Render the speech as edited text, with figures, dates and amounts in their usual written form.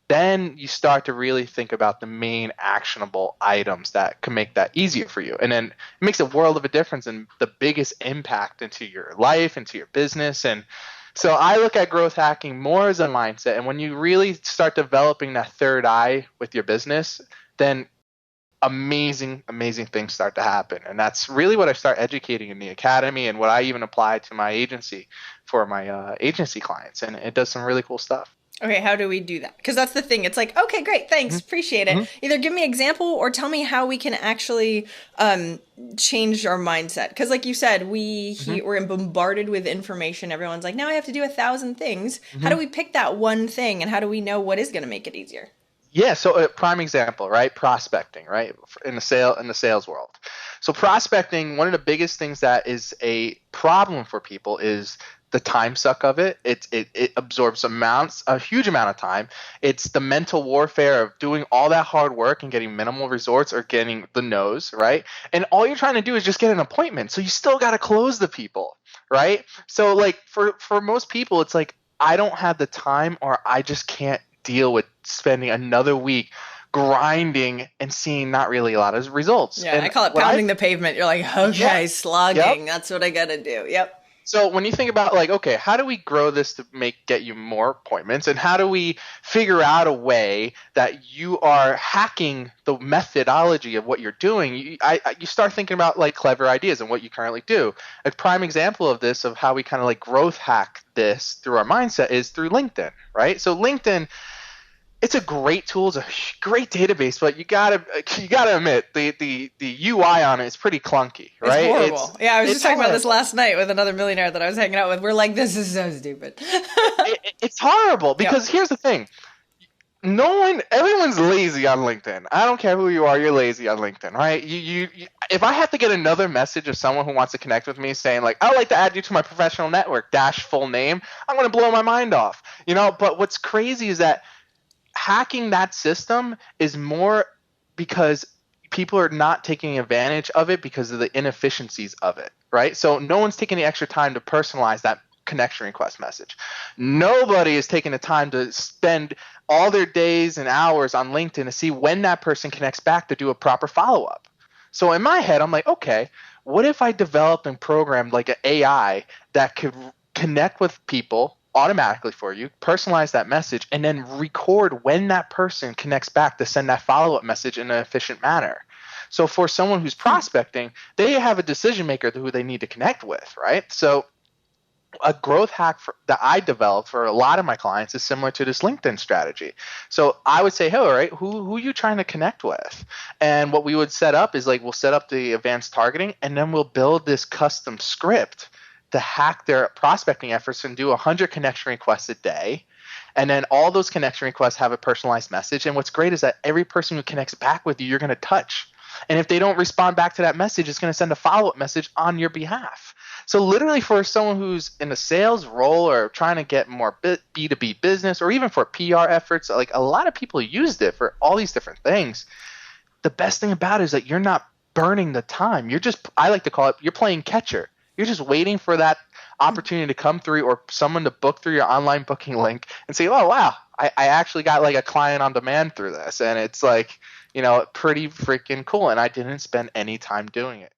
then you start to really think about the main actionable items that can make that easier for you. And then it makes a world of a difference and the biggest impact into your life, into your business. And so I look at growth hacking more as a mindset. And when you really start developing that third eye with your business, then amazing things start to happen. And that's really what I start educating in the academy and what I even apply to my agency for my agency clients. And it does some really cool stuff. Okay, how do we do that? Because that's the thing. It's like, okay, great, thanks, appreciate it. Mm-hmm. Either give me an example or tell me how we can actually change our mindset. Because, like you said, Mm-hmm. we're bombarded with information. Everyone's like, now I have to do 1,000 things. How Mm-hmm. do we pick that one thing, and how do we know what is going to make it easier? Yeah, so a prime example, right? Prospecting, right? In the sales world. So prospecting, one of the biggest things that is a problem for people is the time suck of it. It absorbs a huge amount of time. It's the mental warfare of doing all that hard work and getting minimal results or getting the no's, right? And all you're trying to do is just get an appointment. So you still got to close the people, right? So like for most people, it's like I don't have the time or I just can't deal with spending another week grinding and seeing not really a lot of results. Yeah, I And call it what I pounding the pavement. You're like, yeah, okay, yep. slogging. That's what I got to do. Yep. So when you think about like, okay, how do we grow this to get you more appointments, and how do we figure out a way that you are hacking the methodology of what you're doing? You start thinking about like clever ideas and what you currently do. A prime example of this, of how we kind of like growth hack this through our mindset, is through LinkedIn, right? So LinkedIn, it's a great tool. It's a great database, but you gotta admit the UI on it is pretty clunky, It's right? horrible. Yeah, I was just It's talking about this horrible. last night with another millionaire that I was hanging out with. We're like, this is so stupid. It's horrible Yep. because here's the thing. Everyone's lazy on LinkedIn. I don't care who you are, you're lazy on LinkedIn, right? If I have to get another message of someone who wants to connect with me saying like, I'd like to add you to my professional network, dash full name, I'm gonna blow my mind off, you know. But what's crazy is that hacking that system is more because people are not taking advantage of it because of the inefficiencies of it, right? So no one's taking the extra time to personalize that connection request message. Nobody is taking the time to spend all their days and hours on LinkedIn to see when that person connects back to do a proper follow up. So in my head, I'm like, okay, what if I developed and programmed like an AI that could connect with people automatically for you, personalize that message, and then record when that person connects back to send that follow up message in an efficient manner. So for someone who's prospecting, they have a decision maker who they need to connect with, right? So a growth hack that I developed for a lot of my clients is similar to this LinkedIn strategy. So I would say, hey, all right, who are you trying to connect with? And what we would set up is like we'll set up the advanced targeting, and then we'll build this custom script to hack their prospecting efforts and do 100 connection requests a day. And then all those connection requests have a personalized message. And what's great is that every person who connects back with you, you're going to touch. And if they don't respond back to that message, it's going to send a follow up message on your behalf. So literally for someone who's in a sales role or trying to get more B2B business, or even for PR efforts, like a lot of people used it for all these different things. The best thing about it is that you're not burning the time. I like to call it, you're playing catcher. You're just waiting for that opportunity to come through or someone to book through your online booking link and say, oh, wow, I actually got like a client on demand through this. And it's like, pretty freaking cool. And I didn't spend any time doing it.